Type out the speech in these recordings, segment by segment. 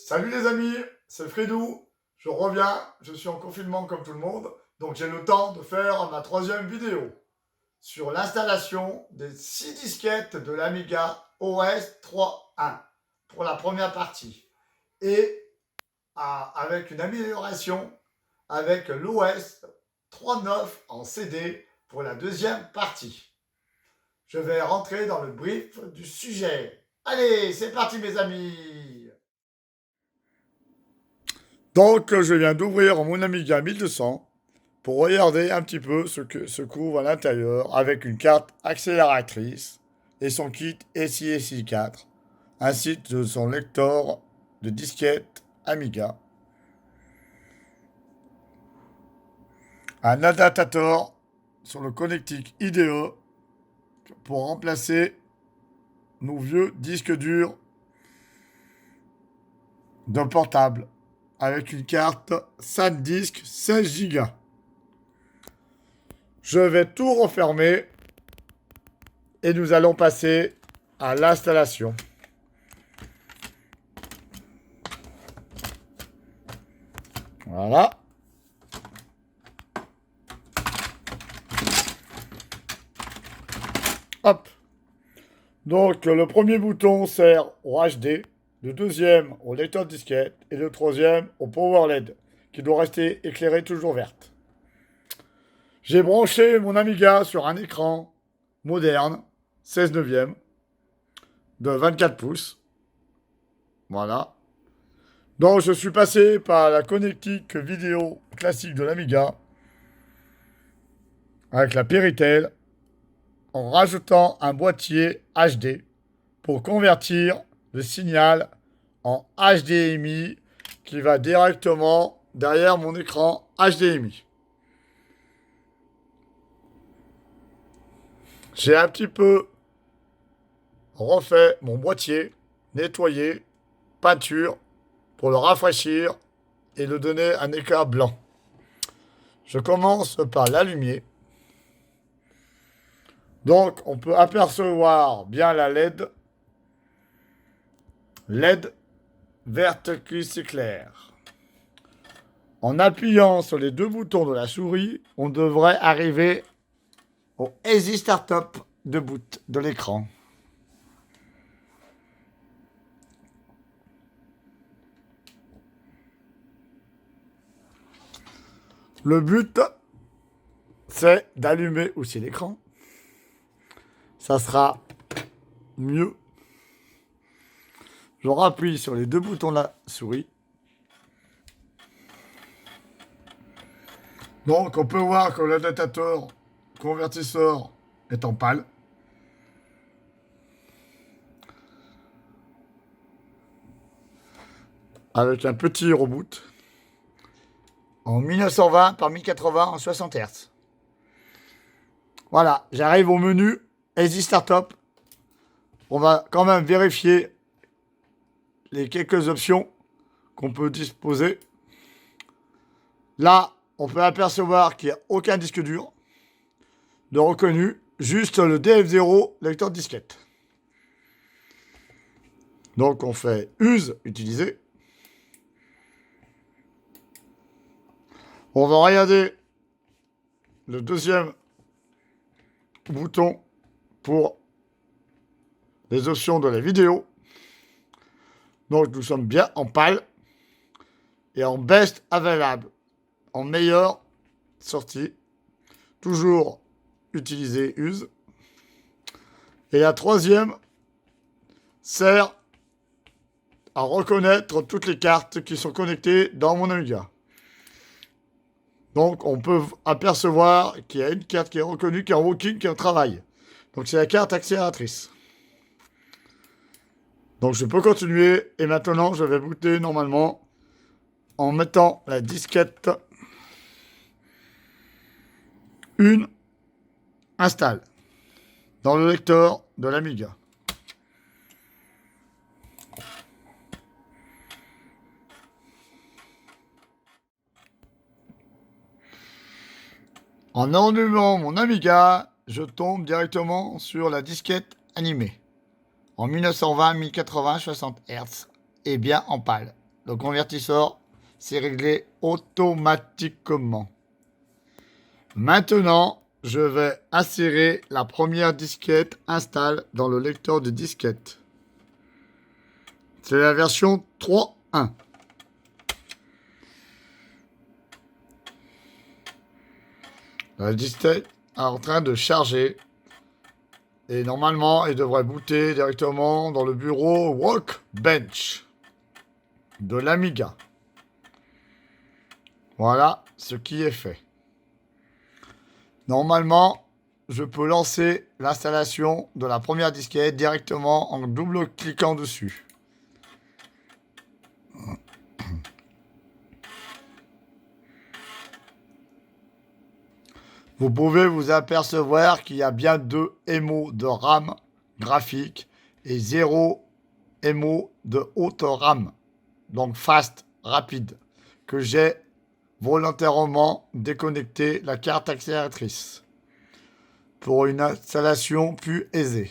Salut les amis, c'est Fredou. Je reviens, je suis en confinement comme tout le monde, donc j'ai le temps de faire ma troisième vidéo sur l'installation des 6 disquettes de l'Amiga OS 3.1 pour la première partie et avec une amélioration avec l'OS 3.9 en CD pour la deuxième partie. Je vais rentrer dans le brief du sujet. Allez, c'est parti mes amis! Donc, je viens d'ouvrir mon Amiga 1200 pour regarder un petit peu ce que se couvre à l'intérieur avec une carte accélératrice et son kit SI 4, ainsi que son lecteur de disquette Amiga, un adaptateur sur le connectique IDE pour remplacer nos vieux disques durs de portable avec une carte SanDisk 16 Go. Je vais tout refermer et nous allons passer à l'installation. Voilà. Hop. Donc le premier bouton sert au HD, le deuxième au lecteur de disquette et le troisième au Power LED qui doit rester éclairé toujours verte. J'ai branché mon Amiga sur un écran moderne 16 neuvième de 24 pouces. Voilà. Donc je suis passé par la connectique vidéo classique de l'Amiga avec la Péritel en rajoutant un boîtier HD pour convertir le signal en HDMI qui va directement derrière mon écran HDMI. J'ai un petit peu refait mon boîtier, nettoyé, peinture pour le rafraîchir et le donner un éclat blanc. Je commence par l'allumer. Donc on peut apercevoir bien la LED verte cuisse claire. En appuyant sur les deux boutons de la souris, on devrait arriver au Easy Startup de boot de l'écran. Le but, c'est d'allumer aussi l'écran. Ça sera mieux. Je rappuie sur les deux boutons de la souris. Donc, on peut voir que l'adaptateur convertisseur est en pâle. Avec un petit reboot. En 1920 par 1080 en 60 Hz. Voilà, j'arrive au menu Easy Startup. On va quand même vérifier les quelques options qu'on peut disposer. Là, on peut apercevoir qu'il n'y a aucun disque dur de reconnu, juste le DF0 lecteur de disquette. Donc on fait Use, utiliser. On va regarder le deuxième bouton pour les options de la vidéo. Donc nous sommes bien en pâle et en best available, en meilleure sortie. Toujours utiliser Use. Et la troisième sert à reconnaître toutes les cartes qui sont connectées dans mon Amiga. Donc on peut apercevoir qu'il y a une carte qui est reconnue, qui est en working, qui est en travail. Donc c'est la carte accélératrice. Donc je peux continuer et maintenant je vais booter normalement en mettant la disquette 1 installe dans le lecteur de l'Amiga. En allumant mon Amiga, je tombe directement sur la disquette animée. En 1920, 1080, 60 Hz et bien en pâle. le convertisseur s'est réglé automatiquement. Maintenant, je vais insérer la première disquette installe dans le lecteur de disquette. C'est la version 3.1. La disquette est en train de charger. Et normalement, elle devrait booter directement dans le bureau Workbench de l'Amiga. Voilà ce qui est fait. Normalement, je peux lancer l'installation de la première disquette directement en double-cliquant dessus. Vous pouvez vous apercevoir qu'il y a bien 2 MO de RAM graphique et 0 MO de haute RAM, donc fast, rapide, que j'ai volontairement déconnecté la carte accélératrice pour une installation plus aisée.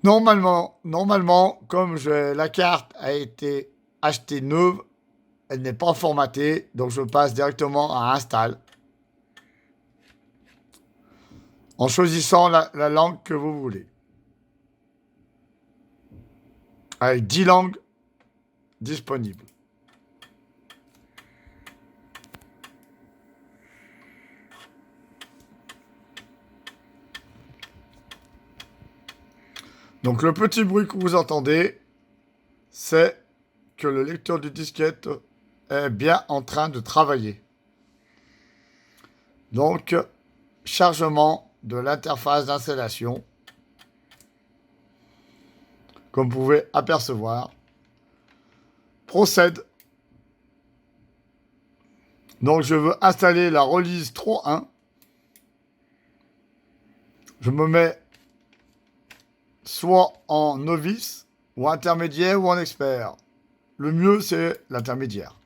Normalement, comme la carte a été achetée neuve, elle n'est pas formatée, donc je passe directement à Install. En choisissant la langue que vous voulez. Avec 10 langues disponibles. Donc le petit bruit que vous entendez, c'est que le lecteur de disquette est bien en train de travailler. Donc, chargement de l'interface d'installation, comme vous pouvez apercevoir, procède. Donc je veux installer la release 3.1. Je me mets soit en novice, ou intermédiaire, ou en expert. Le mieux, c'est l'intermédiaire.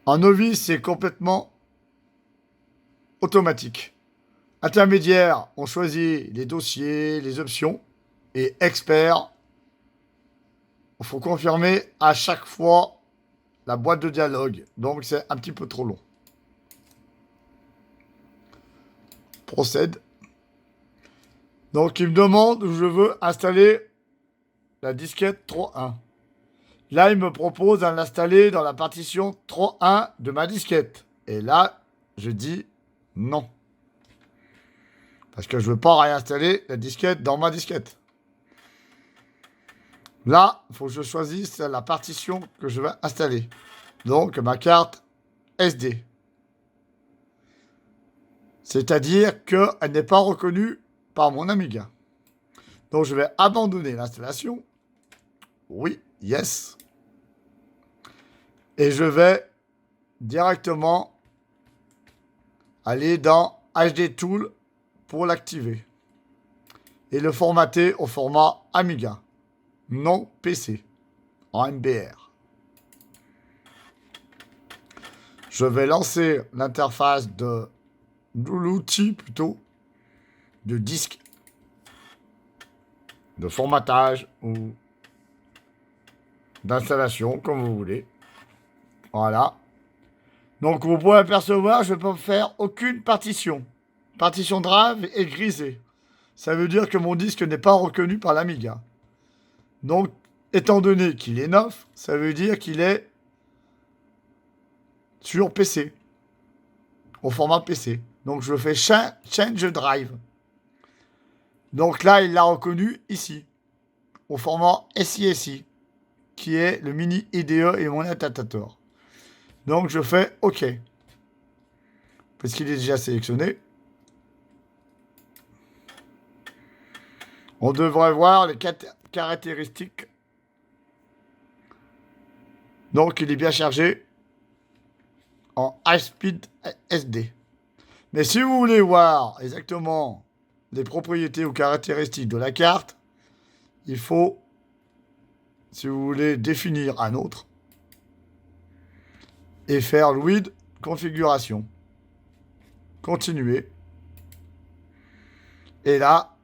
En novice, c'est complètement automatique. Intermédiaire, on choisit les dossiers, les options. Et expert, il faut confirmer à chaque fois la boîte de dialogue. Donc, c'est un petit peu trop long. Procède. Donc, il me demande où je veux installer la disquette 3.1. Là, il me propose de l'installer dans la partition 3.1 de ma disquette. Et là, je dis non. Parce que je ne veux pas réinstaller la disquette dans ma disquette. Là, il faut que je choisisse la partition que je vais installer. Donc, ma carte SD. C'est-à-dire qu'elle n'est pas reconnue par mon Amiga. Donc, je vais abandonner l'installation. Oui, yes. Et je vais directement aller dans HD Tool pour l'activer. Et le formater au format Amiga, non PC, en MBR. Je vais lancer l'interface de l'outil plutôt de disque de formatage ou d'installation, comme vous voulez. Voilà. Donc, vous pouvez apercevoir, je ne peux faire aucune partition. Partition drive est grisée. Ça veut dire que mon disque n'est pas reconnu par l'Amiga. Donc, étant donné qu'il est neuf, ça veut dire qu'il est sur PC. Au format PC. Donc, je fais Change Drive. Donc là, il l'a reconnu ici. Au format SISI. Qui est le mini IDE et mon adaptateur. Donc, je fais OK. Parce qu'il est déjà sélectionné. On devrait voir les caractéristiques. Donc, il est bien chargé en high-speed SD. Mais si vous voulez voir exactement les propriétés ou caractéristiques de la carte, il faut, si vous voulez définir un autre, et faire LUID configuration. Continuer. Et là,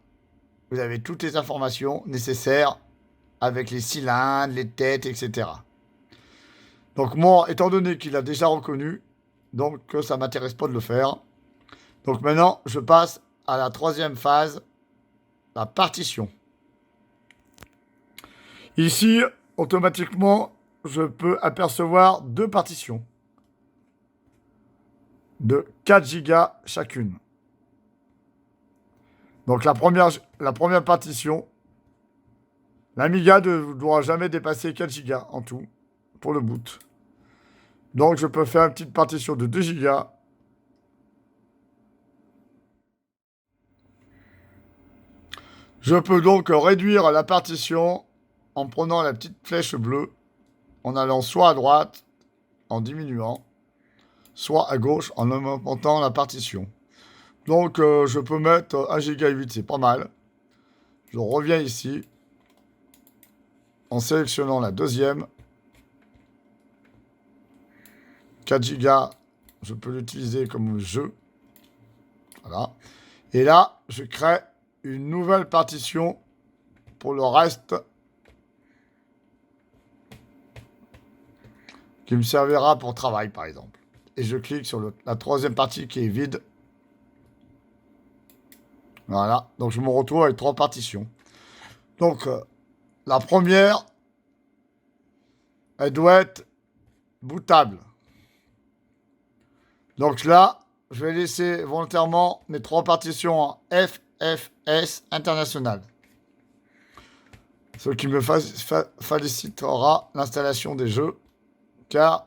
vous avez toutes les informations nécessaires avec les cylindres, les têtes, etc. Donc moi, étant donné qu'il a déjà reconnu, donc ça ne m'intéresse pas de le faire. Donc maintenant, je passe à la troisième phase, la partition. Ici, automatiquement, je peux apercevoir deux partitions de 4 Go chacune. Donc la première partition, l'Amiga ne doit jamais dépasser 4 Go en tout pour le boot. Donc je peux faire une petite partition de 2 Go. Je peux donc réduire la partition en prenant la petite flèche bleue, en allant soit à droite, en diminuant, soit à gauche, en augmentant la partition. Donc je peux mettre 1,8 Go, c'est pas mal. Je reviens ici, en sélectionnant la deuxième. 4 Go, je peux l'utiliser comme jeu. Voilà. Et là, je crée une nouvelle partition pour le reste qui me servira pour travail, par exemple. Et je clique sur la troisième partie qui est vide. Voilà. Donc, je me retrouve avec 3 partitions. Donc, la première, elle doit être bootable. Donc là, je vais laisser volontairement mes 3 partitions en FFS international. Ce qui me facilitera l'installation des jeux, car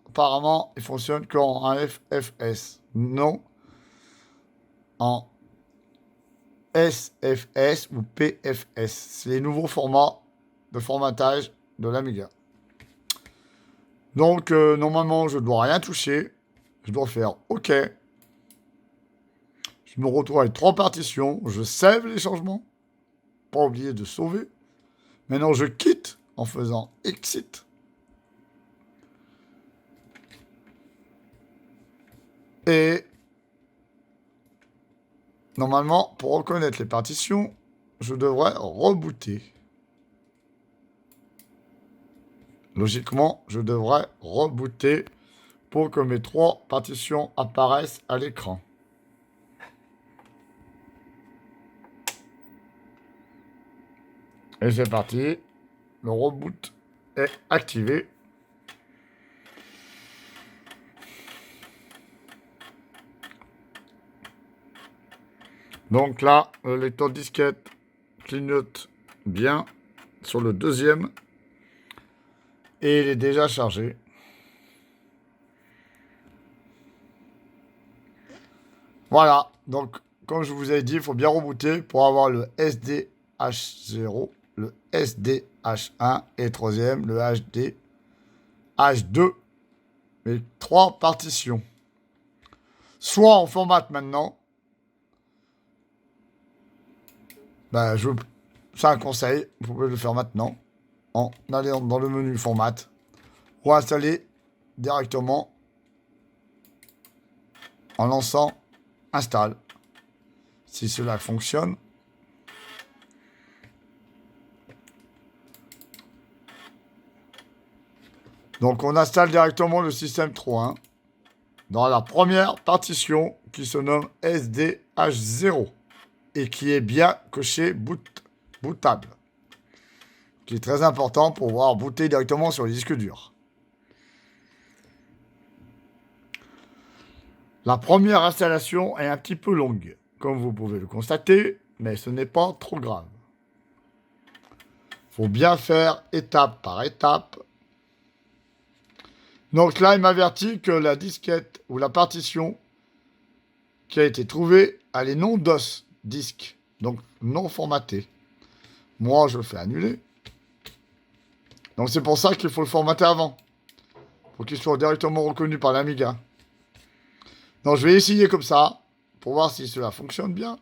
apparemment, il fonctionne qu'en FFS, non en SFS ou PFS. C'est les nouveaux formats de formatage de l'Amiga. Donc, normalement, je ne dois rien toucher. Je dois faire OK. Je me retrouve avec 3 partitions. Je save les changements. Pas oublier de sauver. Maintenant, je quitte en faisant Exit. Et normalement, pour reconnaître les partitions, je devrais rebooter. Logiquement, je devrais rebooter pour que mes 3 partitions apparaissent à l'écran. Et c'est parti. Le reboot est activé. Donc là, le lecteur disquette clignote bien sur le deuxième. Et il est déjà chargé. Voilà. Donc, comme je vous ai dit, il faut bien rebooter pour avoir le SDH0, le SDH1 et troisième, le HDH2. Les 3 partitions. Soit en format maintenant. Ben, c'est un conseil. Vous pouvez le faire maintenant. En allant dans le menu format. Ou installer directement en lançant install. Si cela fonctionne. Donc on installe directement le système 3.1 dans la première partition qui se nomme SDH0 et qui est bien coché bootable. Qui est très important pour pouvoir booter directement sur les disques durs. La première installation est un petit peu longue, comme vous pouvez le constater, mais ce n'est pas trop grave. Il faut bien faire étape par étape. Donc là, il m'avertit que la disquette ou la partition qui a été trouvée a les noms DOS, disque, donc non formaté. Moi, je fais annuler. Donc c'est pour ça qu'il faut le formater avant. Pour qu'il soit directement reconnu par l'Amiga. Donc je vais essayer comme ça, pour voir si cela fonctionne bien.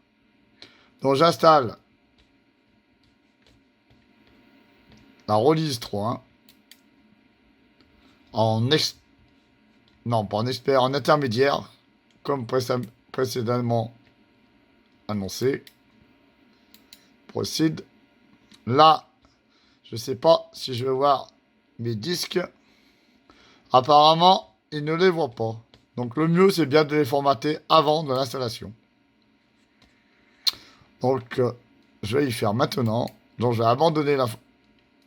Donc j'installe la release 3.1 en intermédiaire, comme précédemment annoncé. Proceed. Là, Je ne sais pas si je vais voir mes disques. Apparemment, il ne les voit pas. Donc le mieux, c'est bien de les formater avant de l'installation. Donc, je vais y faire maintenant. Donc, je vais abandonner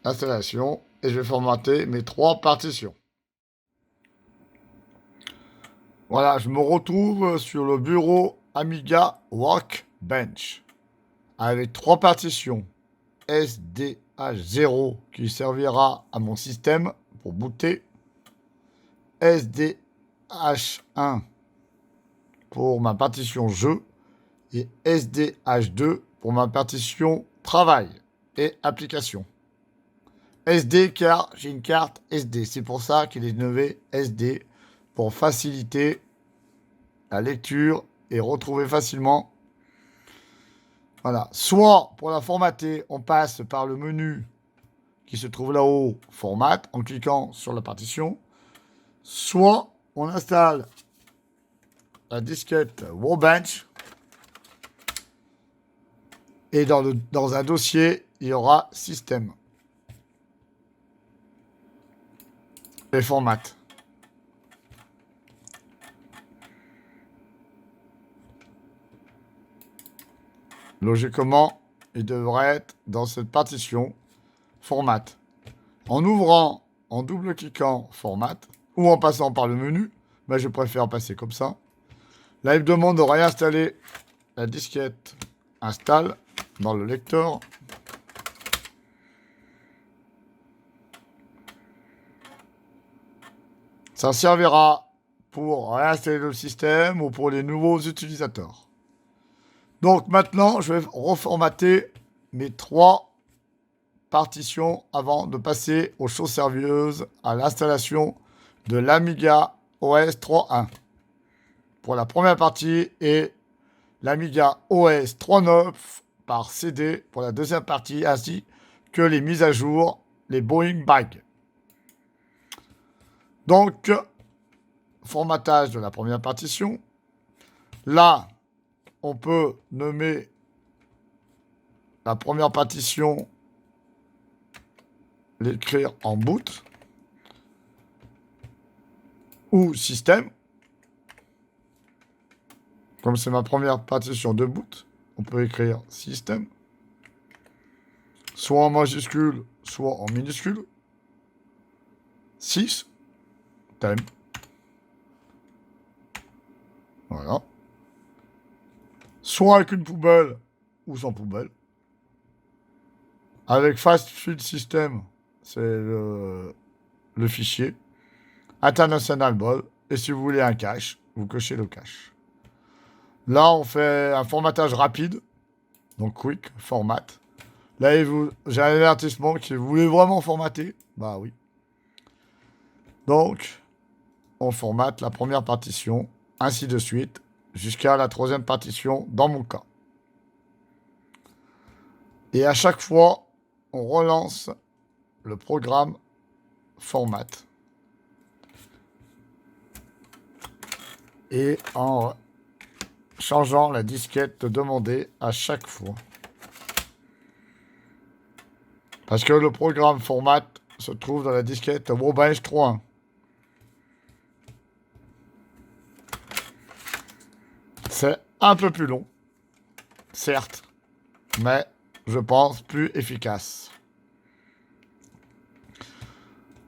l'installation et je vais formater mes 3 partitions. Voilà, je me retrouve sur le bureau Amiga Workbench avec 3 partitions. SDH0 qui servira à mon système pour booter. SDH1 pour ma partition jeu et SDH2 pour ma partition travail et application. SD car j'ai une carte SD, c'est pour ça qu'il est nommé SD pour faciliter la lecture et retrouver facilement. Voilà, soit pour la formater, on passe par le menu qui se trouve là-haut, format, en cliquant sur la partition, soit on installe la disquette Workbench et dans un dossier, il y aura système et format. Logiquement, il devrait être dans cette partition format. En ouvrant, en double-cliquant format, ou en passant par le menu, mais je préfère passer comme ça. Là, il me demande de réinstaller la disquette installe dans le lecteur. Ça servira pour réinstaller le système ou pour les nouveaux utilisateurs. Donc maintenant, je vais reformater mes 3 partitions avant de passer aux choses sérieuses à l'installation de l'Amiga OS 3.1 pour la première partie et l'Amiga OS 3.9 par CD pour la deuxième partie, ainsi que les mises à jour, les Boeing Bags. Donc, formatage de la première partition. Là, on peut nommer la première partition, l'écrire en boot ou système. Comme c'est ma première partition de boot, on peut écrire système, soit en majuscule, soit en minuscule. 6, thème. Voilà. Soit avec une poubelle ou sans poubelle. Avec Fast Field System, c'est le fichier. International Ball. Et si vous voulez un cache, vous cochez le cache. Là, on fait un formatage rapide. Donc, quick, format. Là, j'ai un avertissement qui vous voulez vraiment formater. Bah oui. Donc, on formate la première partition, ainsi de suite, jusqu'à la 3e partition dans mon cas. Et à chaque fois, on relance le programme format. Et en changeant la disquette demandée à chaque fois. Parce que le programme format se trouve dans la disquette Workbench 3.1. C'est un peu plus long, certes, mais je pense plus efficace.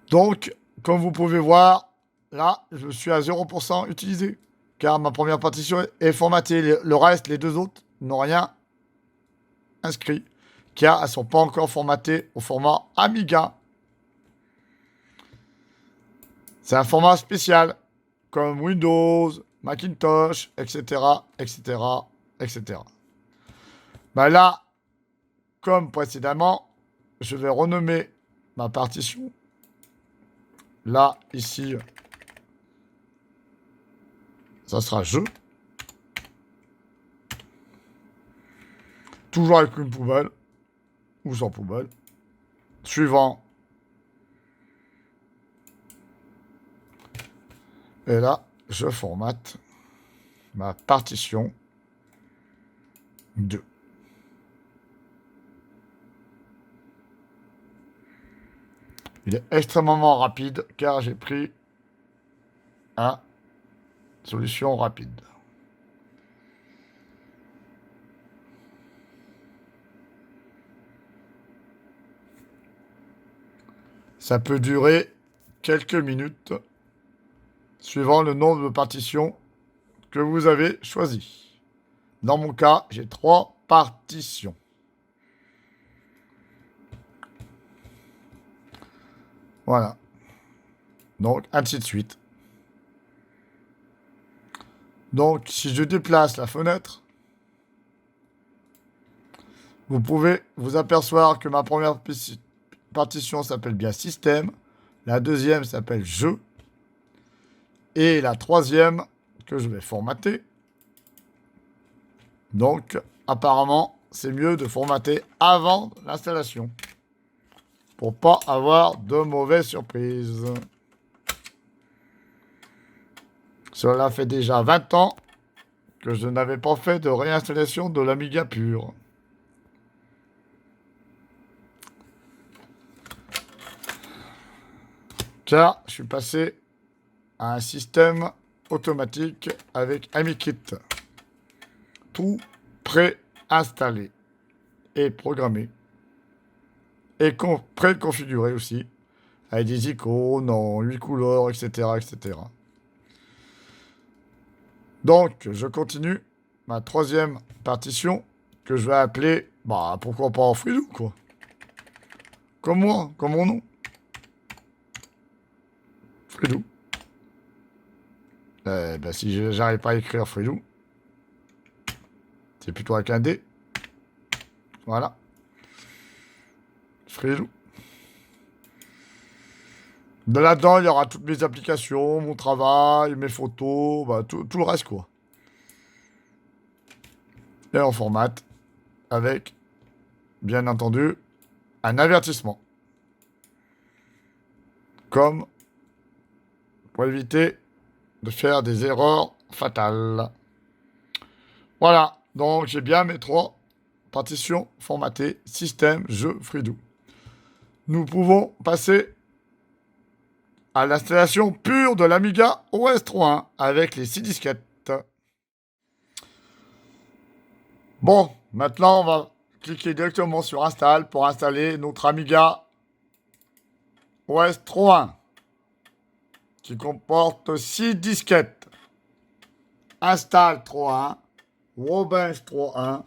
Donc, comme vous pouvez voir, là, je suis à 0% utilisé, car ma première partition est formatée. Le reste, les 2 autres, n'ont rien inscrit, car elles ne sont pas encore formatées au format Amiga. C'est un format spécial, comme Windows, Macintosh, etc., etc., etc. Ben là, comme précédemment, je vais renommer ma partition. Là, ici, ça sera jeu. Toujours avec une poubelle ou sans poubelle. Suivant. Et là, je formate ma partition 2. Il est extrêmement rapide car j'ai pris une solution rapide. Ça peut durer quelques minutes suivant le nombre de partitions que vous avez choisi. Dans mon cas, j'ai 3 partitions. Voilà. Donc, ainsi de suite. Donc, si je déplace la fenêtre, vous pouvez vous apercevoir que ma première partition s'appelle bien Système, la deuxième s'appelle Jeu, et la troisième que je vais formater. Donc, apparemment, c'est mieux de formater avant l'installation pour pas avoir de mauvaises surprises. Cela fait déjà 20 ans que je n'avais pas fait de réinstallation de l'Amiga pure. Car je suis passé à un système automatique avec AmiKit. Tout préinstallé et programmé. Et préconfiguré aussi. Avec des icônes en 8 couleurs, etc., etc. Donc, je continue ma troisième partition que je vais appeler, pourquoi pas en Freedou, quoi. Comme moi, comme mon nom. Freedou. Si j'arrive pas à écrire Freedou, c'est plutôt avec un D. Voilà. Freedou. De là-dedans, il y aura toutes mes applications, mon travail, mes photos, tout le reste, quoi. Et en format avec, bien entendu, un avertissement. Comme pour éviter de faire des erreurs fatales. Voilà, donc j'ai bien mes 3 partitions formatées, système, jeu, Freedou. Nous pouvons passer à l'installation pure de l'Amiga OS 3.1 avec les 6 disquettes. Bon, maintenant on va cliquer directement sur Install pour installer notre Amiga OS 3.1 qui comporte 6 disquettes. Install 3.1, Robench 3.1,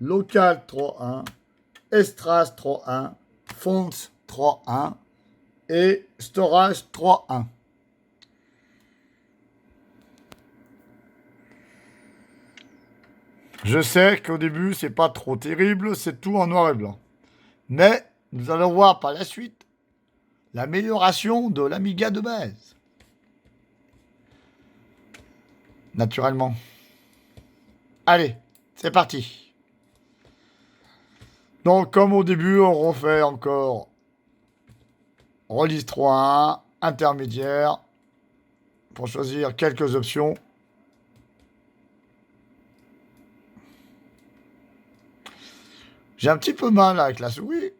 Local 3.1, Estras 3.1, Fonts 3.1 et Storage 3.1. Je sais qu'au début, c'est pas trop terrible, c'est tout en noir et blanc. Mais nous allons voir par la suite l'amélioration de l'Amiga de base. Naturellement. Allez, c'est parti. Donc, comme au début, on refait encore release 3.1, intermédiaire, pour choisir quelques options. J'ai un petit peu mal avec la souris.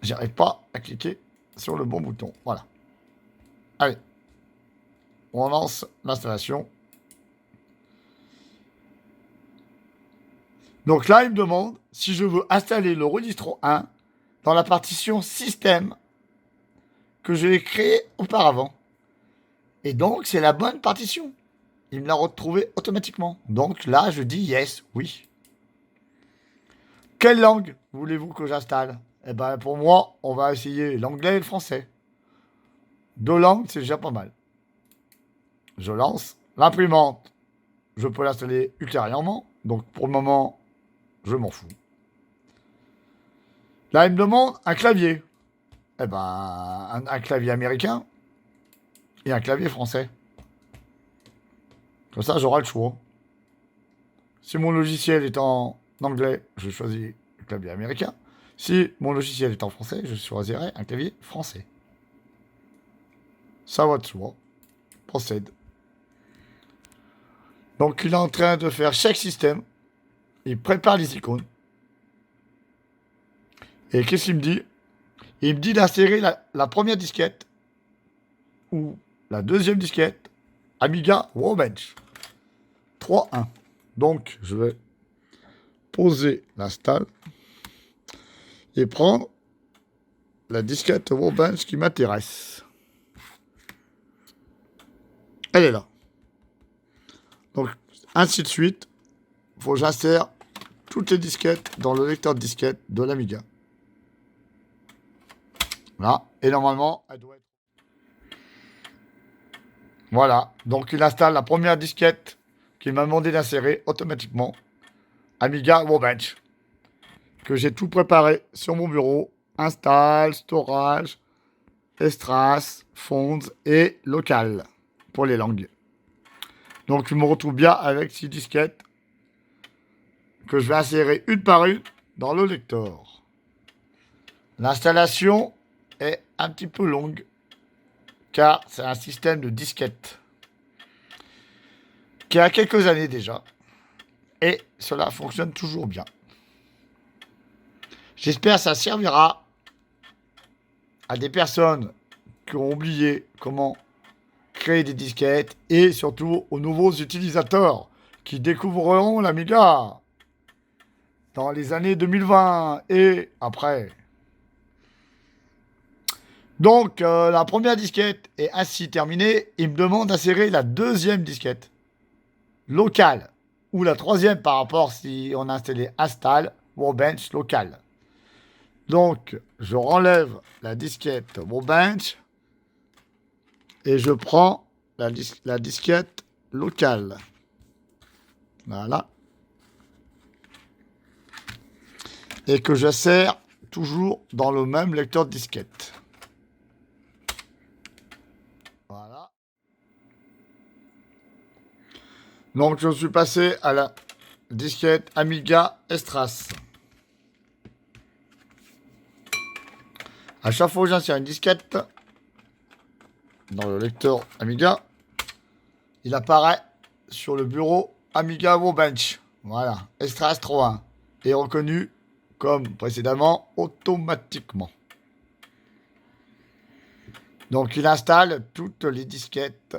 J'arrive pas à cliquer sur le bon bouton. Voilà. Allez. On lance l'installation. Donc là, il me demande si je veux installer le Redistro 1 dans la partition système que je l'ai créée auparavant. Et donc, c'est la bonne partition. Il me l'a retrouvée automatiquement. Donc là, je dis yes, oui. Quelle langue voulez-vous que j'installe? Eh bien, pour moi, on va essayer l'anglais et le français. 2 langues, c'est déjà pas mal. Je lance l'imprimante. Je peux l'installer ultérieurement. Donc, pour le moment, je m'en fous. Là, il me demande un clavier. Eh ben, un clavier américain et un clavier français. Comme ça, j'aurai le choix. Si mon logiciel est en anglais, je choisis le clavier américain. Si mon logiciel est en français, je choisirai un clavier français. Ça va de soi. Procède. Donc, il est en train de faire chaque système. Il prépare les icônes. Et qu'est-ce qu'il me dit? Il me dit d'insérer la première disquette ou la deuxième disquette Amiga Workbench 3.1. Donc, je vais poser l'install et prendre la disquette Workbench qui m'intéresse. Elle est là. Donc, ainsi de suite, il faut que j'insère toutes les disquettes dans le lecteur de disquette de l'Amiga. Là, et normalement, elle doit être... Voilà, donc il installe la première disquette qu'il m'a demandé d'insérer automatiquement. Amiga Workbench. Que j'ai tout préparé sur mon bureau. Install, storage, Estras, fonds et local pour les langues. Donc je me retrouve bien avec 6 disquettes que je vais insérer une par une dans le lecteur. L'installation est un petit peu longue car c'est un système de disquettes qui a quelques années déjà et cela fonctionne toujours bien. J'espère que ça servira à des personnes qui ont oublié comment créer des disquettes et surtout aux nouveaux utilisateurs qui découvriront l'Amiga dans les années 2020 et après. Donc, la première disquette est ainsi terminée. Il me demande d'insérer la deuxième disquette locale ou la troisième par rapport si on a installé Install Workbench local. Donc, je renlève la disquette Workbench et je prends la disquette locale. Voilà. Et que j'insère toujours dans le même lecteur de disquette. Voilà. Donc, je suis passé à la disquette Amiga Estras. À chaque fois que j'insère une disquette dans le lecteur Amiga, il apparaît sur le bureau Amiga Workbench. Voilà, Estras 3.1 est reconnu comme précédemment automatiquement. Donc il installe toutes les disquettes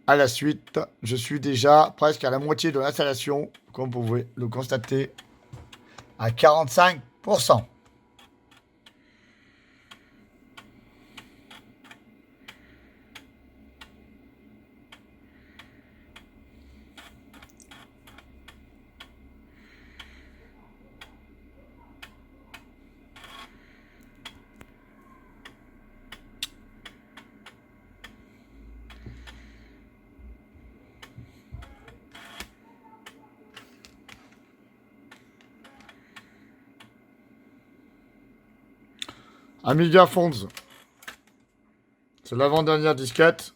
à la suite. Je suis déjà presque à la moitié de l'installation, comme vous pouvez le constater, à 45%. Amiga Fonds. C'est l'avant-dernière disquette.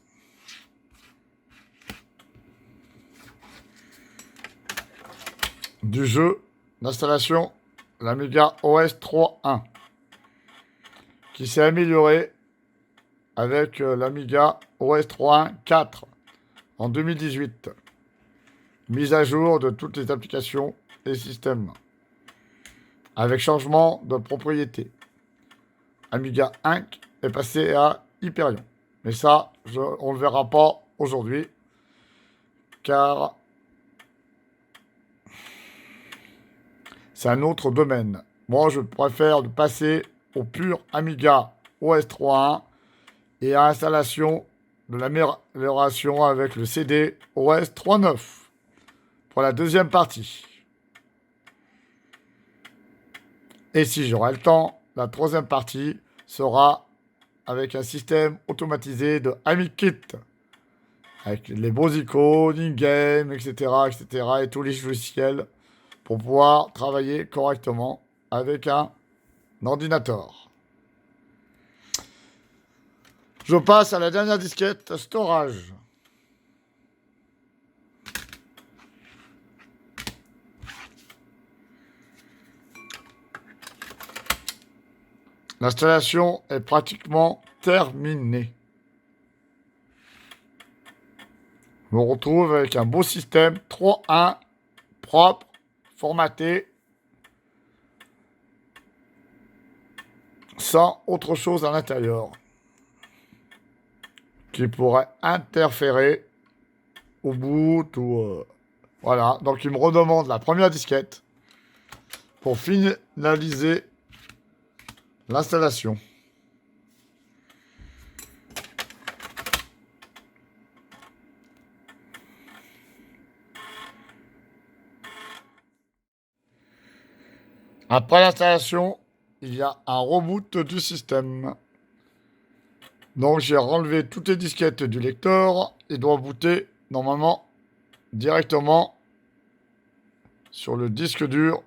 Du jeu d'installation, l'Amiga OS 3.1, qui s'est amélioré avec l'Amiga OS 3.1.4 en 2018. Mise à jour de toutes les applications et systèmes, avec changement de propriété. Amiga Inc. est passé à Hyperion. Mais ça, on ne le verra pas aujourd'hui, car c'est un autre domaine. Moi, je préfère passer au pur Amiga OS 3.1 et à l'installation de l'amélioration avec le CD OS 3.9 pour la deuxième partie. Et si j'aurai le temps, la troisième partie sera avec un système automatisé de AmiKit, avec les beaux icônes, in-game, etc., et tous les logiciels pour pouvoir travailler correctement avec un ordinateur. Je passe à la dernière disquette, storage. L'installation est pratiquement terminée. Je me retrouve avec un beau système 3.1 propre, formaté, sans autre chose à l'intérieur qui pourrait interférer au bout ou... voilà, donc il me redemande la première disquette pour finaliser l'installation. Après l'installation, il y a un reboot du système. Donc j'ai renlevé toutes les disquettes du lecteur et doit booter normalement directement sur le disque dur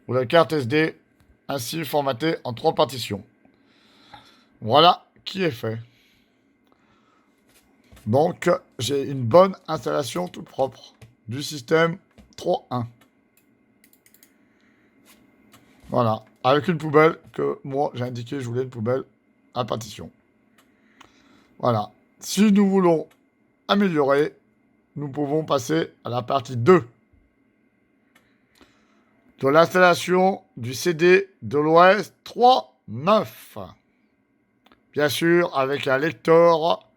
ou la carte SD, ainsi formatée en 3 partitions. Voilà qui est fait. Donc j'ai une bonne installation toute propre du système 3.1. Voilà, avec une poubelle que moi j'ai indiqué, je voulais une poubelle à partition. Voilà. Si nous voulons améliorer, nous pouvons passer à la partie 2 de l'installation du CD de l'OS 3.9. Bien sûr, avec un lecteur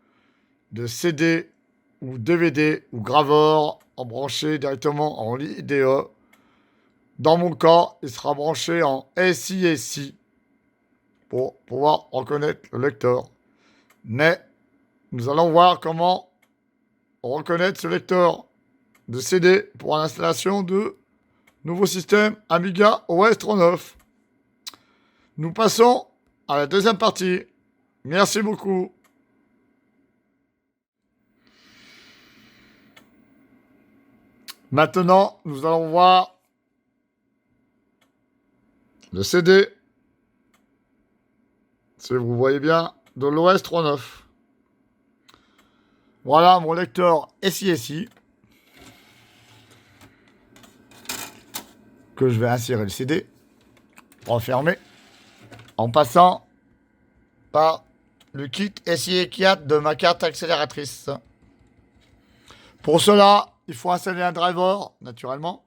de CD ou DVD ou graveur branché directement en IDE. Dans mon cas, il sera branché en SiSi pour pouvoir reconnaître le lecteur. Mais nous allons voir comment reconnaître ce lecteur de CD pour l'installation de nouveau système Amiga OS 3.9. Nous passons à la deuxième partie. Merci beaucoup. Maintenant, nous allons voir le CD, si vous voyez bien, de l'OS 3.9. Voilà mon lecteur SiSi que je vais insérer le CD, refermer, en passant par le kit SIE 4 de ma carte accélératrice. Pour cela, il faut installer un driver, naturellement.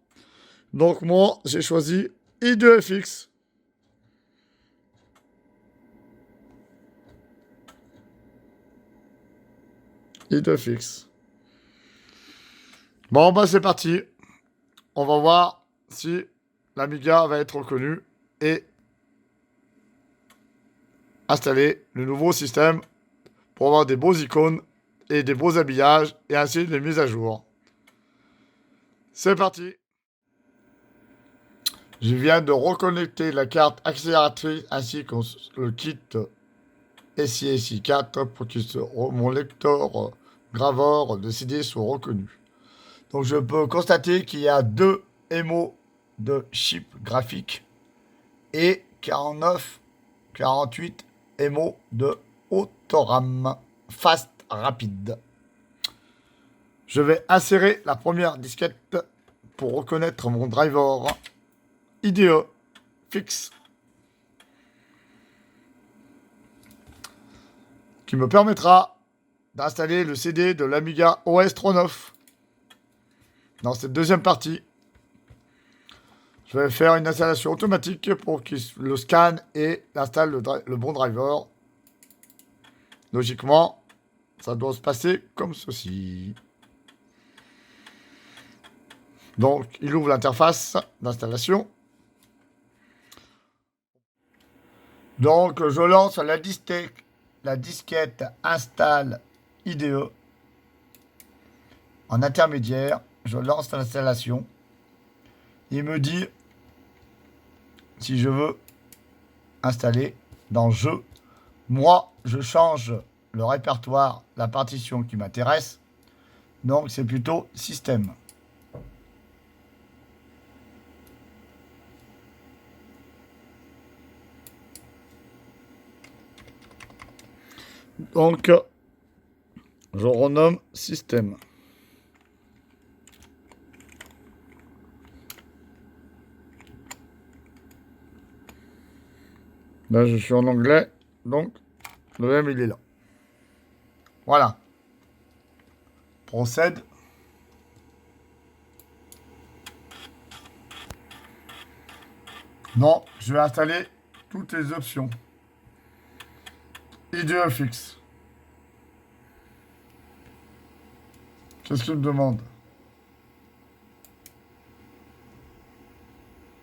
Donc moi, j'ai choisi i2FX. i2FX. Bon, bah c'est parti. On va voir si l'Amiga va être reconnu et installer le nouveau système pour avoir des beaux icônes et des beaux habillages et ainsi les mises à jour. C'est parti. Je viens de reconnecter la carte accélératrice ainsi que le kit SiSi 4 pour que mon lecteur graveur de CD soit reconnu. Donc je peux constater qu'il y a 2 émaux de chip graphique et 48 émaux de haute RAM fast rapide. Je vais insérer la première disquette pour reconnaître mon driver IDE fixe qui me permettra d'installer le CD de l'Amiga OS 3.9. Dans cette deuxième partie, je vais faire une installation automatique pour qu'il le scanne et installe le bon driver. Logiquement, ça doit se passer comme ceci. Donc, il ouvre l'interface d'installation. Donc, je lance la disquette installe IDE. En intermédiaire, je lance l'installation. Il me dit si je veux installer dans Jeux. Moi, je change le répertoire, la partition qui m'intéresse. Donc, c'est plutôt Système. Donc, je renomme Système. Là, je suis en anglais, donc le M, il est là. Voilà. Procède. Non, je vais installer toutes les options. IDEFX. Qu'est-ce qu'il me demande?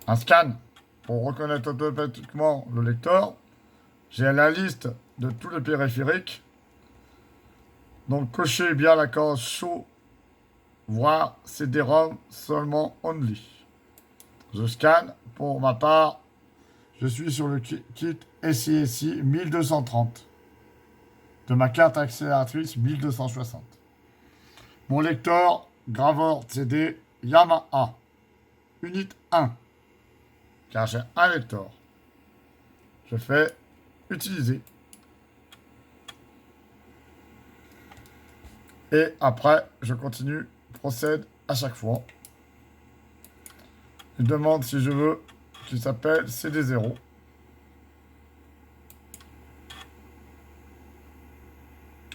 Un scan pour reconnaître automatiquement le lecteur. J'ai la liste de tous les périphériques. Donc, cochez bien la case Show, voir CD-ROM seulement only. Je scanne. Pour ma part, je suis sur le kit SISI 1230 de ma carte accélératrice 1260. Mon lecteur graveur CD Yamaha Unit 1, car j'ai un lecteur. Je fais utiliser. Et après, je continue, procède à chaque fois. Il demande si je veux qu'il s'appelle CD0.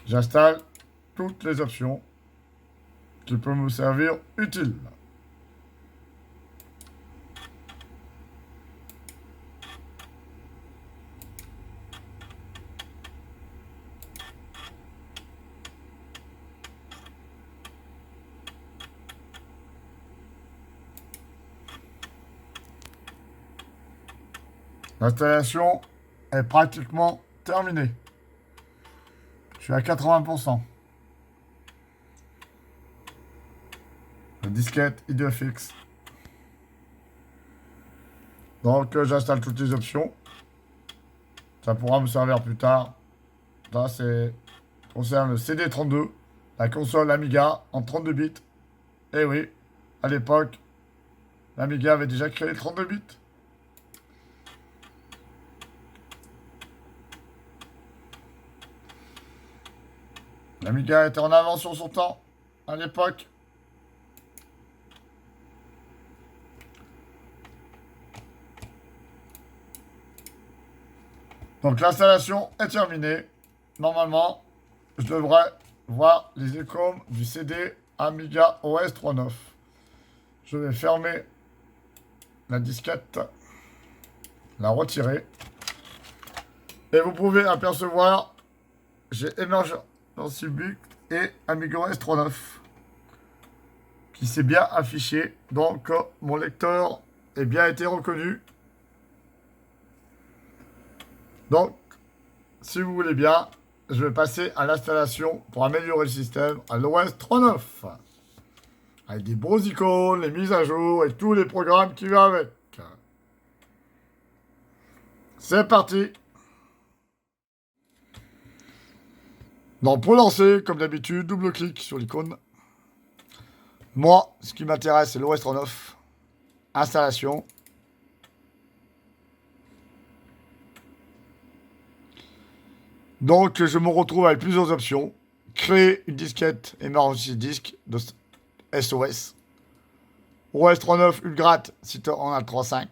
J'installe toutes les options qui peuvent me servir utile. L'installation est pratiquement terminée. Je suis à 80%. La disquette IDEFX. Donc, j'installe toutes les options. Ça pourra me servir plus tard. Là, c'est concerne le CD32, la console Amiga en 32 bits. Eh oui, à l'époque, l'Amiga avait déjà créé 32 bits. L'Amiga était en avance sur son temps, à l'époque. Donc l'installation est terminée. Normalement, je devrais voir les icônes du CD Amiga OS 3.9. Je vais fermer la disquette, la retirer. Et vous pouvez apercevoir, j'ai Emergency Boot et Amiga OS 3.9 qui s'est bien affiché. Donc mon lecteur est bien été reconnu. Donc, si vous voulez bien, je vais passer à l'installation pour améliorer le système à l'OS 3.9. Avec des beaux icônes, les mises à jour et tous les programmes qui vont avec. C'est parti. Donc, pour lancer, comme d'habitude, double-clic sur l'icône. Moi, ce qui m'intéresse, c'est l'OS 3.9. Installation. Donc, je me retrouve avec plusieurs options. Créer une disquette Emergency Disk de SOS. OS 3.9 Ulgrate si tu en as 3.5.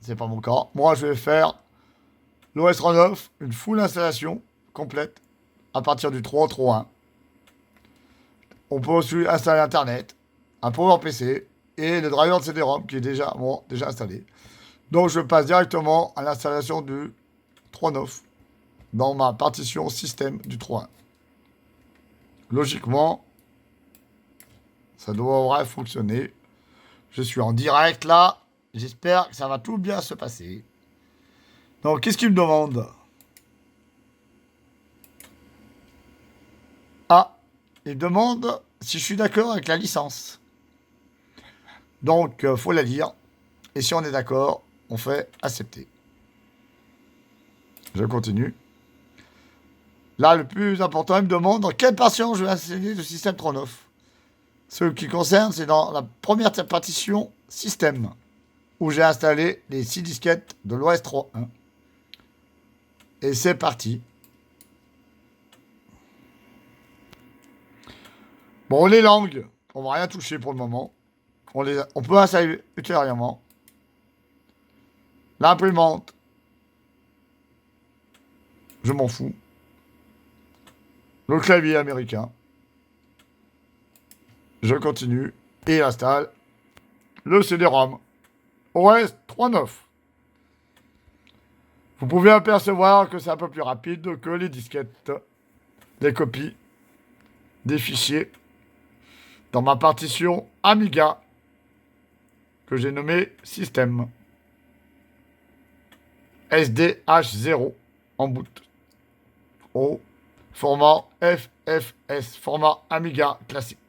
C'est pas mon cas. Moi, je vais faire l'OS 3.9, une full installation complète à partir du 3.1. On peut aussi installer Internet, un PowerPC et le driver de CD-ROM qui est déjà installé. Donc, je passe directement à l'installation du 3.9 dans ma partition système du 3.1. Logiquement, ça devrait fonctionner. Je suis en direct là. J'espère que ça va tout bien se passer. Donc, qu'est-ce qu'il me demande? Ah, il me demande si je suis d'accord avec la licence. Donc, faut la lire. Et si on est d'accord, on fait accepter. Je continue. Là, le plus important, il me demande dans quelle partition je vais installer le système 3.9. Ce qui concerne, c'est dans la première partition système, où j'ai installé les 6 disquettes de l'OS 3.1. Et c'est parti. Bon, les langues, on va rien toucher pour le moment. On peut installer ultérieurement. L'imprimante, je m'en fous. Le clavier américain. Je continue et installe le CD-ROM OS 3.9. Vous pouvez apercevoir que c'est un peu plus rapide que les disquettes, les copies des fichiers dans ma partition Amiga que j'ai nommée Système SDH0 en boot au format FFS, format Amiga classique.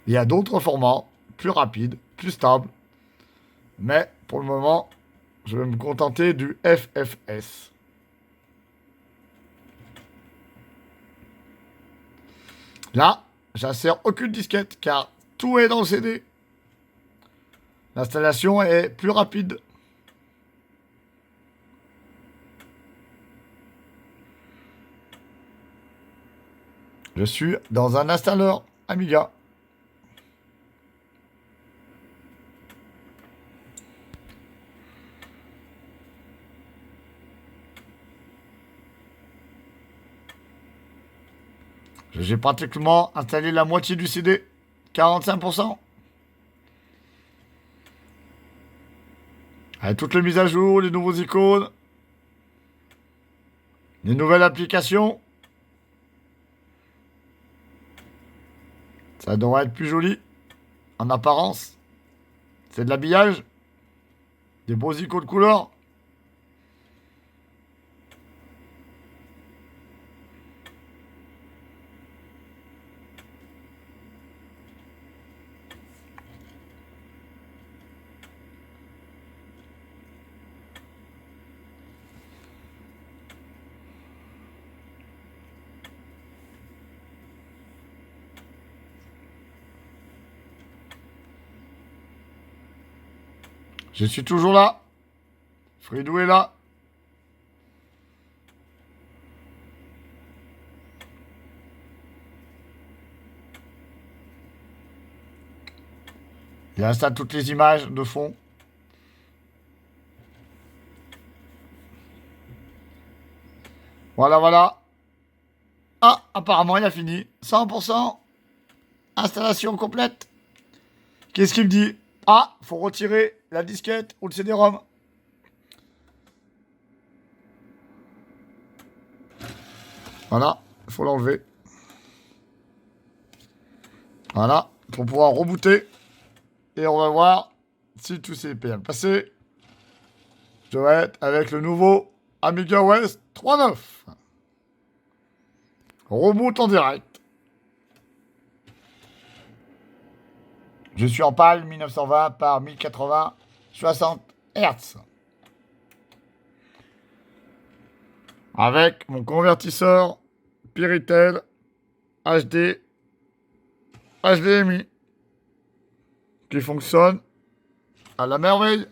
Il y a d'autres formats plus rapides, plus stables, mais pour le moment, je vais me contenter du FFS. Là, j'insère aucune disquette car tout est dans le CD. L'installation est plus rapide. Je suis dans un installeur Amiga. J'ai pratiquement installé la moitié du CD. 45%. Avec toutes les mises à jour, les nouveaux icônes, les nouvelles applications. Ça devrait être plus joli en apparence. C'est de l'habillage. Des beaux icônes de couleur. Je suis toujours là. Fridou est là. Il installe toutes les images de fond. Voilà, voilà. Ah, apparemment, il a fini. 100%. Installation complète. Qu'est-ce qu'il me dit? Ah, faut retirer la disquette ou le CD-ROM. Voilà, il faut l'enlever. Voilà, pour pouvoir rebooter. Et on va voir si tout s'est bien passé. Je vais être avec le nouveau Amiga OS 3.9. Reboot en direct. Je suis en PAL 1920 par 1080 60 Hz. Avec mon convertisseur Piritel HD HDMI qui fonctionne à la merveille.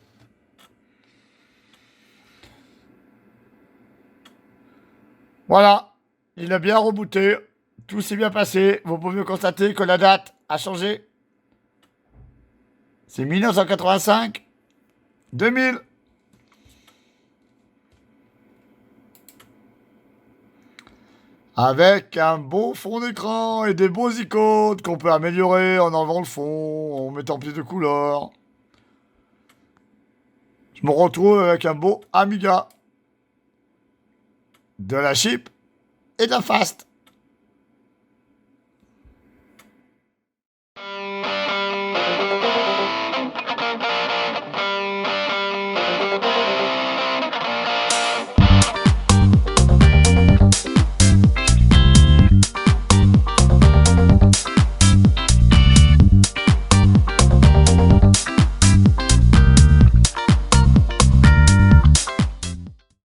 Voilà, il a bien rebooté, tout s'est bien passé. Vous pouvez constater que la date a changé. C'est 1985, 2000. Avec un beau fond d'écran et des beaux icônes qu'on peut améliorer en enlevant le fond, en mettant plus de couleurs. Je me retrouve avec un beau Amiga. De la chip et de la fast.